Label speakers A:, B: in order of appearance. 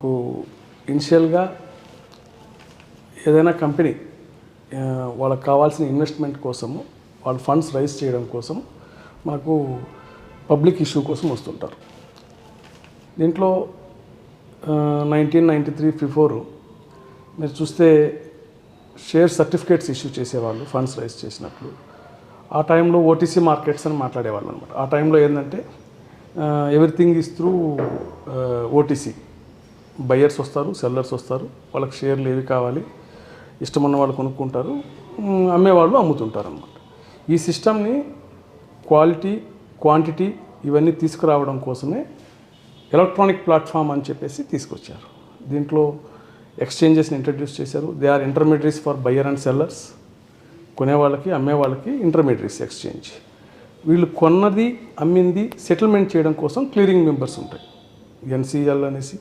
A: మనకు ఇనిషియల్గా ఏదైనా కంపెనీ వాళ్ళకి కావాల్సిన ఇన్వెస్ట్మెంట్ కోసము వాళ్ళు ఫండ్స్ రైజ్ చేయడం కోసం మనకు పబ్లిక్ ఇష్యూ కోసం వస్తుంటారు. దీంట్లో 1993 బిఫోర్ మీరు చూస్తే షేర్ సర్టిఫికేట్స్ ఇష్యూ చేసేవాళ్ళు ఫండ్స్ రైజ్ చేసినప్పుడు. ఆ టైంలో ఓటీసీ మార్కెట్స్ అని మాట్లాడేవాళ్ళు అనమాట. ఆ టైంలో ఏంటంటే everything is through OTC. Buyers వస్తారు, సెల్లర్స్ వస్తారు, వాళ్ళకి షేర్లు ఏవి కావాలి ఇష్టమున్న వాళ్ళు కొనుక్కుంటారు, అమ్మేవాళ్ళు అమ్ముతుంటారు అనమాట. ఈ సిస్టమ్ని క్వాలిటీ, క్వాంటిటీ ఇవన్నీ తీసుకురావడం కోసమే ఎలక్ట్రానిక్ ప్లాట్ఫామ్ అని చెప్పేసి తీసుకొచ్చారు. దీంట్లో ఎక్స్చేంజెస్ని ఇంట్రడ్యూస్ చేశారు. They are intermediaries for buyer and sellers. కొనేవాళ్ళకి అమ్మేవాళ్ళకి ఇంటర్మీడియరీస్ ఎక్స్చేంజ్. వీళ్ళు కొన్నది అమ్మింది సెటిల్మెంట్ చేయడం కోసం క్లియరింగ్ మెంబర్స్ ఉంటాయి, ఎన్సీఎల్ అనేసి.